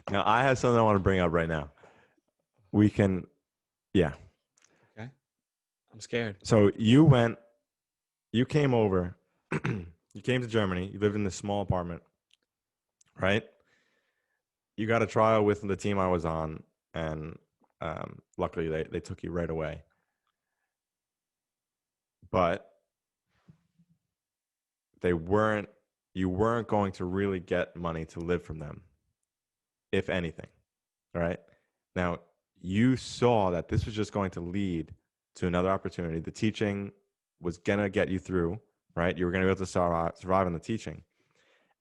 Now, I have something I want to bring up right now. We can, yeah. Okay. I'm scared. So you came over, you came to Germany, you lived in this small apartment, right? You got a trial with the team I was on, and luckily they took you right away. But you weren't going to really get money to live from them, if anything, right? Now, you saw that this was just going to lead to another opportunity. The teaching was going to get you through, right? You were going to be able to survive on the teaching.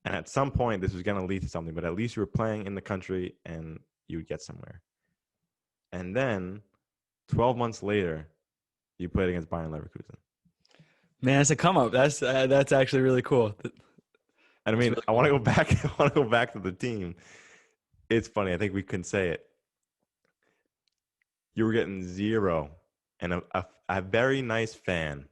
And at some point, this was going to lead to something, but at least you were playing in the country and you would get somewhere. And then 12 months later, you played against Bayern Leverkusen. Man, it's a come up. That's actually really cool. And I mean, really cool. I want to go back to the team. It's funny. I think we couldn't say it. You were getting 0 and a very nice fan.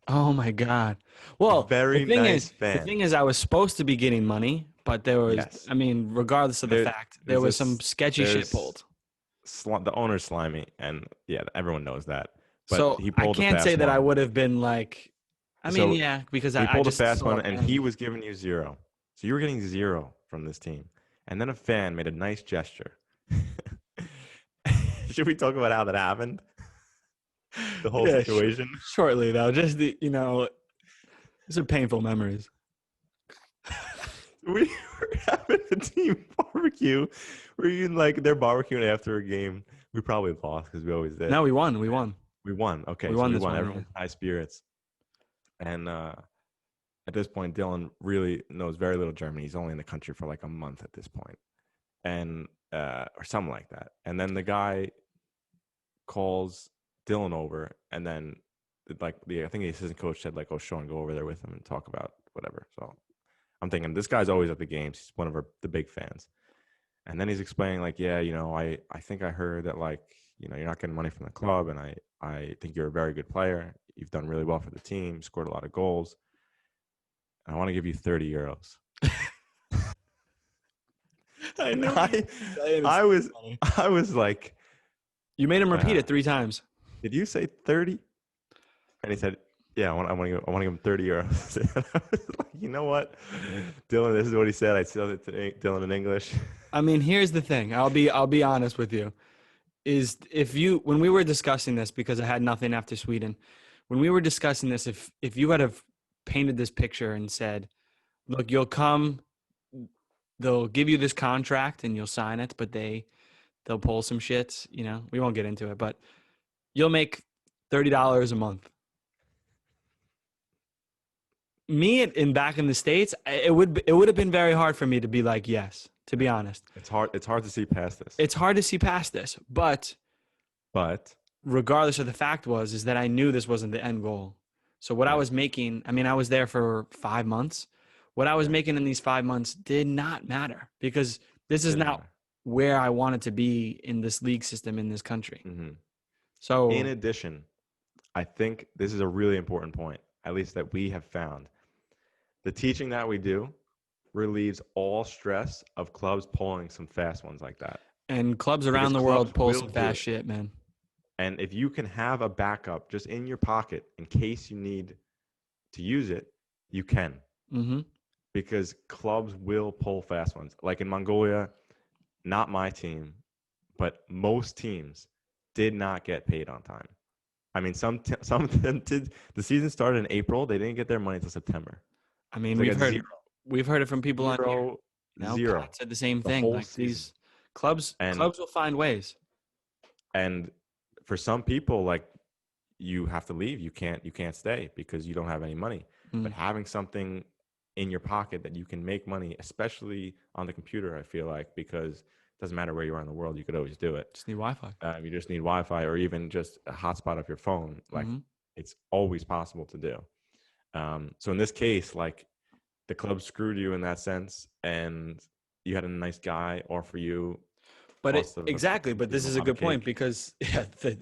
Oh my God. Well, very nice fan. The thing is, I was supposed to be getting money, but there was, I mean, regardless of the fact, there was some sketchy shit pulled. The owner's slimy, and yeah, everyone knows that. But so he pulled I can't say that I would have been like, I mean, yeah, because he pulled a fast one, and he was giving you 0. So you were getting 0 from this team. And then a fan made a nice gesture. Should we talk about how that happened? The whole situation? Shortly, though. Just, these are painful memories. We were having a team barbecue. They're barbecuing after a game. We probably lost because we always did. No, we won. We won. Okay, we won. Everyone's high spirits. And at this point, Dylan really knows very little German. He's only in the country for like a month at this point. And or something like that. And then the guy calls Dylan over, and then I think the assistant coach said like, "Oh, Sean, go over there with him and talk about whatever." So I'm thinking this guy's always at the games. He's one of the big fans. And then he's explaining like, "Yeah, I think I heard that like, you're not getting money from the club, and I think you're a very good player. You've done really well for the team, scored a lot of goals. And I want to give you 30 euros." I know. I was like, you made him repeat it 3 times. Did you say 30? And he said, "Yeah, I want to give him 30 euros." And I was like, you know what, Dylan? This is what he said. I said it to Dylan in English. I mean, here's the thing. I'll be honest with you. Is when we were discussing this, because I had nothing after Sweden, when we were discussing this, if you had have painted this picture and said, "Look, you'll come, they'll give you this contract and you'll sign it, but they'll pull some shits, we won't get into it, but you'll make $30 a month." Me in back in the States, it would have been very hard for me to be like, yes, to be honest. It's hard to see past this. It's hard to see past this, but regardless of the fact is that I knew this wasn't the end goal. So what I was making, I mean, I was there for 5 months. What I was making in these 5 months did not matter, because this is not where I wanted to be in this league system in this country. Mm-hmm. So in addition, I think this is a really important point, at least that we have found. The teaching that we do relieves all stress of clubs pulling some fast ones like that. And clubs around the world pull some fast shit, man. And if you can have a backup just in your pocket in case you need to use it, you can. Mm-hmm. Because clubs will pull fast ones. Like in Mongolia, not my team, but most teams did not get paid on time. I mean, some of them did. The season started in April. They didn't get their money until September. I mean, we've heard it from people on here. Zero. Pat said the same thing. Like season. These clubs will find ways. And for some people, like, you have to leave. You can't stay because you don't have any money. Mm. But having something in your pocket that you can make money, especially on the computer, I feel like, because it doesn't matter where you are in the world, you could always do it. Just need Wi-Fi. You just need Wi-Fi, or even just a hotspot of your phone. Like, it's always possible to do. So in this case, like, the club screwed you in that sense, and you had a nice guy offer you But cost of exactly. But eating this a is a lot of good point cake. because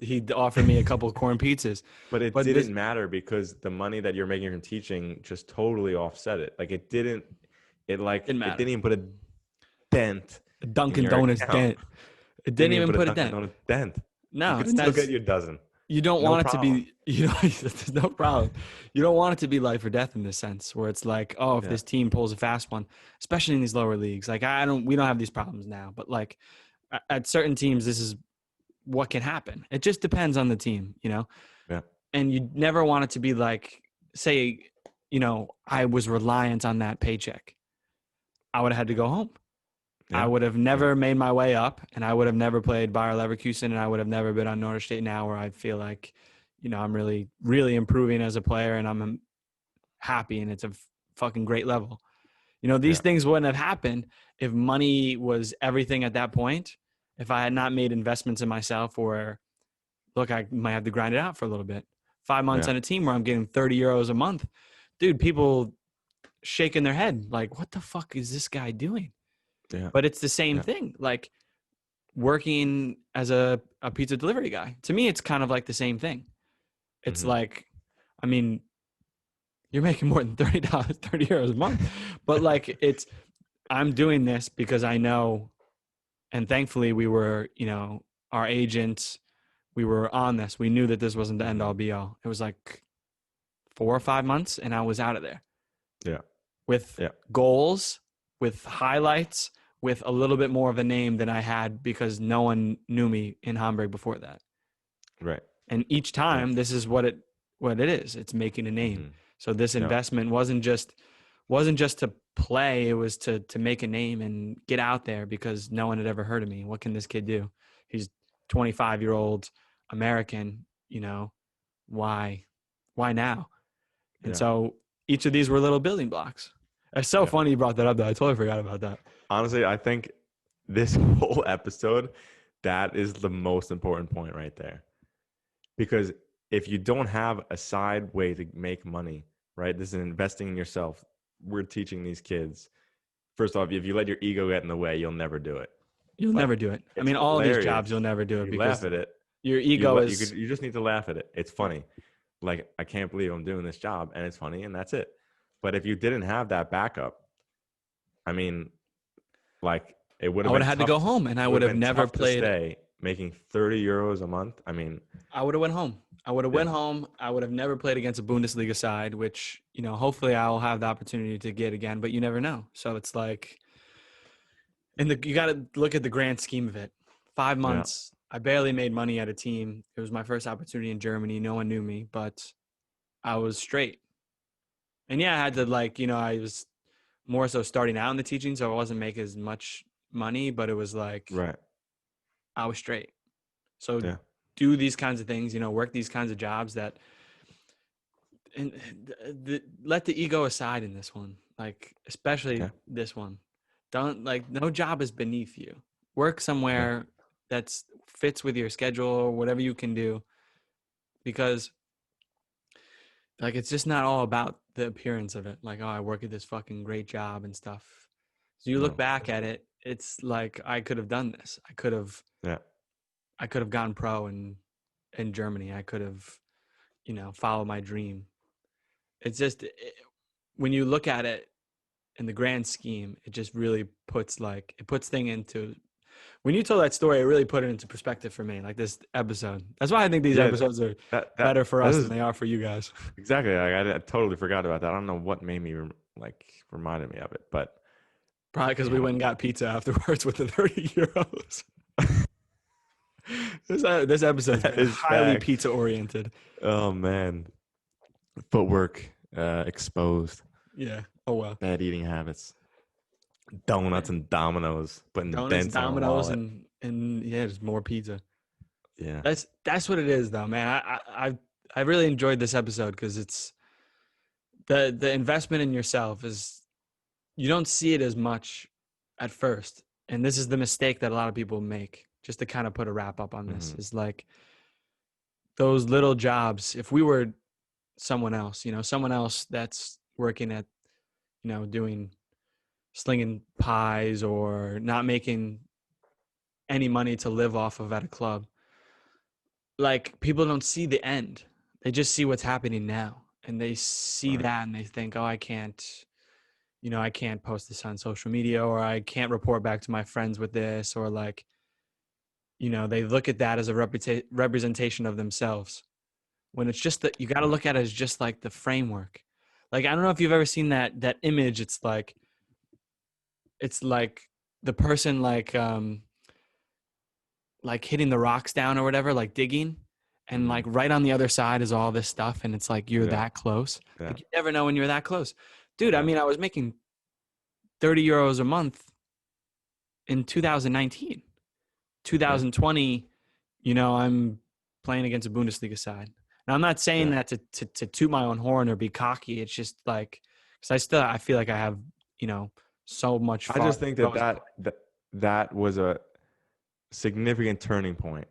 he'd offer me a couple of corn pizzas. But it But this didn't matter because the money that you're making from teaching just totally offset it. Like it didn't. didn't It matter. didn't even put a dent A in Dunkin' your Donuts account. dent. It Didn't didn't even even put a put a Dunkin' dent. Donuts dent. You No, could and still get that's your dozen. you don't No want it to problem. be there's no problem. You don't want it to be life or death in this sense where it's like, oh, if Yeah. this team pulls a fast one, especially in these lower leagues. Like we don't have these problems now, but like at certain teams this is what can happen. It just depends on the team, you know. Yeah. And you never want it to be like, say, I was reliant on that paycheck. I would have had to go home. I Yeah. would have Yeah. never made my way up, and I would have never played Bayer Leverkusen, and I would have never been on Notre State now, where I feel like, I'm really, really improving as a player, and I'm happy, and it's a fucking great level. These Yeah. things wouldn't have happened if money was everything at that point. If I had not made investments in myself, or look, I might have to grind it out for a little bit. 5 months Yeah. on a team where I'm getting 30 euros a month, dude, people shaking their head like, what the fuck is this guy doing? Yeah. But it's the same Yeah. thing. Like working as a pizza delivery guy, to me, it's kind of like the same thing. It's Mm-hmm. like, I mean, you're making more than $30, 30 euros a month, but like I'm doing this because I know, and thankfully we were, our agents, we were on this. We knew that this wasn't the end Mm-hmm. all be all. It was like 4 or 5 months and I was out of there Yeah. with Yeah. goals, with highlights, with a little bit more of a name than I had because no one knew me in Hamburg before that. Right. And each Yeah. time this is what it is. It's making a name. Mm-hmm. So this Yeah. investment wasn't just to play, it was to make a name and get out there because no one had ever heard of me. What can this kid do? He's 25-year-old American, why now? And Yeah. so each of these were little building blocks. It's so Yeah. funny you brought that up though. I totally forgot about that. Honestly, I think this whole episode, that is the most important point right there. Because if you don't have a side way to make money, right? This is investing in yourself. We're teaching these kids. First off, if you let your ego get in the way, you'll never do it. You'll But never do it. I it's mean, all these hilarious. jobs you'll never do it You laugh because at it. your ego is You just need to laugh at it. It's funny. Like, I can't believe I'm doing this job, and it's funny, and that's it. But if you didn't have that backup, I mean, like, it would I have would been have had to tough go to home and I it would would have have been never tough to played. stay making 30 euros a month. I mean, I would have went home. I would have yeah, went home. I would have never played against a Bundesliga side, which, hopefully I'll have the opportunity to get again, but you never know. So it's like, and you got to look at the grand scheme of it. 5 yeah, months, I barely made money at a team. It was my first opportunity in Germany. No one knew me, but I was straight. And yeah, I had to I was more so starting out in the teaching, so I wasn't making as much money, but it was like right, I was straight. So yeah, do these kinds of things, work these kinds of jobs that, and let the ego aside in this one, like especially yeah, this one. Don't no job is beneath you. Work yeah, somewhere that's fits with your schedule or whatever you can do, because it's just not all about the appearance of it. Like, oh, I work at this fucking great job and stuff. So you look no, back at it, it's like I could have done this. yeah, I could have gone pro in Germany. I could have, followed my dream. It's just when you look at it in the grand scheme, it just really puts thing into. When you told that story, it really put it into perspective for me. Like this episode. That's why I think these yeah. episodes are That better for that us is than they are for you guys. exactly. Like, I totally forgot about that. I don't know what made me reminded me of it, but Probably because we damn, went and got pizza afterwards with the 30 euros. This episode's that been is highly facts. pizza oriented. Oh man, footwork exposed. Yeah. Oh well. Bad eating habits. Yeah. Donuts and Dominoes, putting the Donuts, dents in our Domino's, wallet. and yeah, just more pizza. Yeah, That's what it is, though, man. I really enjoyed this episode because it's the investment in yourself is you don't see it as much at first, and this is the mistake that a lot of people make. Just to kind of put a wrap up on this hmm is like those little jobs. If we were someone else that's working at, doing slinging pies or not making any money to live off of at a club, like people don't see the end. They just see what's happening now. And they see Right. that and they think, oh, I can't post this on social media, or I can't report back to my friends with this, or like, they look at that as a representation of themselves, when it's just that you got to Right. look at it as just like the framework. Like, I don't know if you've ever seen that image. It's like the person like hitting the rocks down or whatever, like digging, and Mm-hmm. like right on the other side is all this stuff, and it's like you're Yeah. that close. Yeah. Like you never know when you're that close. Dude, I Yeah. mean, I was making 30 euros a month in 2019. Yeah. 2020, I'm playing against a Bundesliga side. Now, I'm not saying Yeah. that to toot my own horn or be cocky. It's just like, because I feel like I have, so much I far just to think go that as a that player. that, that was a significant turning point,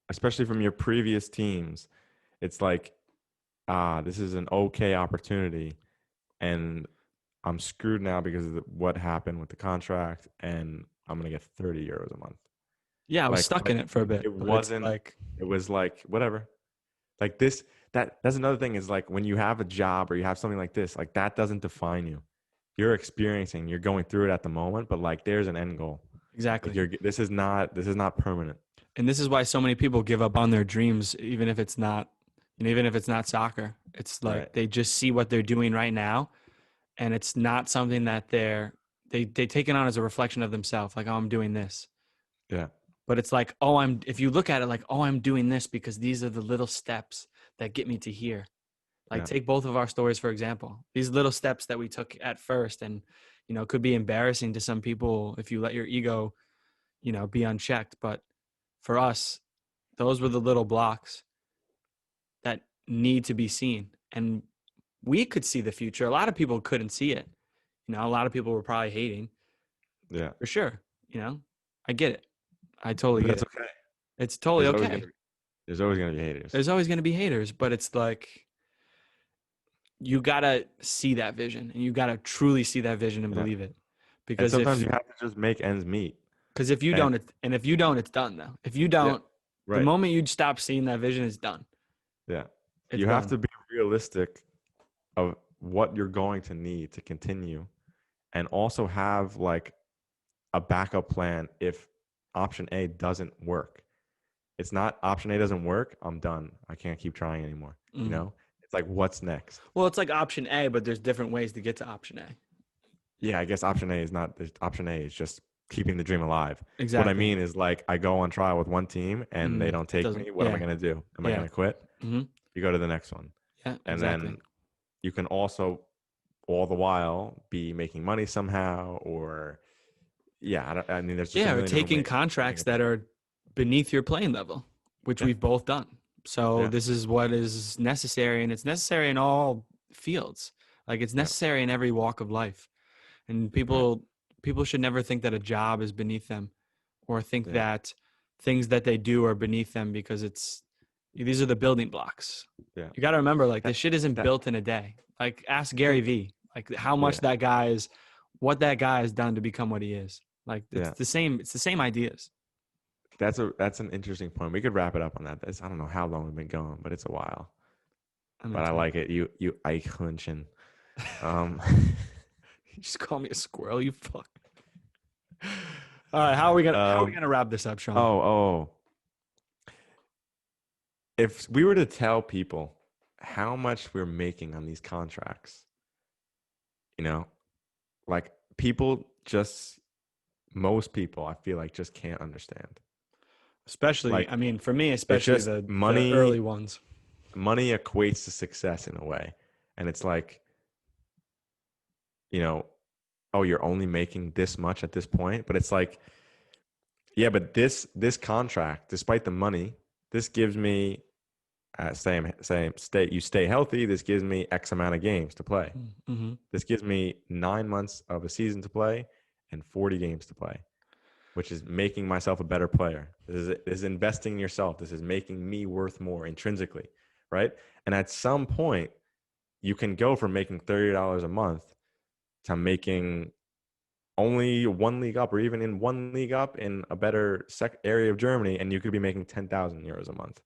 especially from your previous teams. It's like, this is an okay opportunity, and I'm screwed now because of what happened with the contract, and I'm gonna get 30 euros a month. Yeah, I was Like, stuck in it for a bit, it but it's wasn't. like, It was like whatever. Like this. That's another thing is like when you have a job or you have something like this, like that doesn't define you. You're experiencing, you're going through it at the moment, but like there's an end goal. Like exactly. this is not permanent. And this is why so many people give up on their dreams, even if it's not, even if it's not soccer. It's Right. like they just see what they're doing right now, and it's not something that they take it on as a reflection of themselves. Like, oh, I'm doing this. Yeah. But it's like, oh, if you look at it like, oh, I'm doing this because these are the little steps that get me to here. Like, Yeah. take both of our stories, for example. These little steps that we took at first, and, could be embarrassing to some people if you let your ego, be unchecked. But for us, those were the little blocks that need to be seen. And we could see the future. A lot of people couldn't see it. A lot of people were probably hating, Yeah. for sure. I get it. I totally But get that's it. okay. It's totally There's always gonna okay. be there's always gonna be haters. There's always going to be haters, but it's like you got to see that vision, and you got to truly see that vision and Yeah. believe it. And Because sometimes if you have to just make ends meet. if you And don't if you don't, it's done though. If you yeah. don't, the Right. moment you stop seeing that vision, it's done. Yeah. It's You have done. to be realistic of what you're going to need to continue, and also have like a backup plan if option A doesn't work. It's not option A doesn't work, I'm done. I can't keep trying anymore. You Mhm. know? It's like what's next? Well, it's like option A, but there's different ways to get to option A. Yeah, I guess option A is not option A is just keeping the dream alive. What I Exactly. mean is like I go on trial with one team and they don't take Doesn't. me. What am I Yeah. gonna do? Am I Yeah. gonna quit? Hmm. You go to the next one. Yeah. And Exactly. then you can also all the while be making money somehow or yeah, I mean there's just a Yeah, or million different taking ways of getting contracts it that done. are beneath your playing level, which Yeah. we've both done. So Yeah. this is what is necessary, and it's necessary in all fields. Like, it's Yeah. necessary in every walk of life. And Right. people should never think that a job is beneath them, or think Yeah. that things that they do are beneath them, because these are the building blocks. Yeah. You got to remember, like, That this shit isn't that built in a day. Like, ask Gary Vee, like how much yeah. what that guy has done to become what he is. Like, Yeah. it's the same ideas. That's an interesting point. We could wrap it up on that. I don't know how long we've been going, but it's a while. I'm But I into it. like it. You Eichhörnchen. Um You just call me a squirrel, you fuck. All right, how are we um gonna wrap this up, Sean? oh. If we were to tell people how much we're making on these contracts, you know, like people just most people I feel like just can't understand. Especially, Like I mean, for me, it's especially just the money early ones. money equates to success in a way. And it's like, you know, oh, you're only making this much at this point, but it's like, yeah, but this contract, despite the money, this gives me same stay you stay healthy. This gives me X amount of games to play. Mm-hmm. This gives me 9 months of a season to play and 40 games to play, which is making myself a better player. This is investing in yourself. This is making me worth more intrinsically, right? And at some point, you can go from making $30 a month to making only one league up, or even in one league up in a better area of Germany, and you could be making 10,000 euros a month.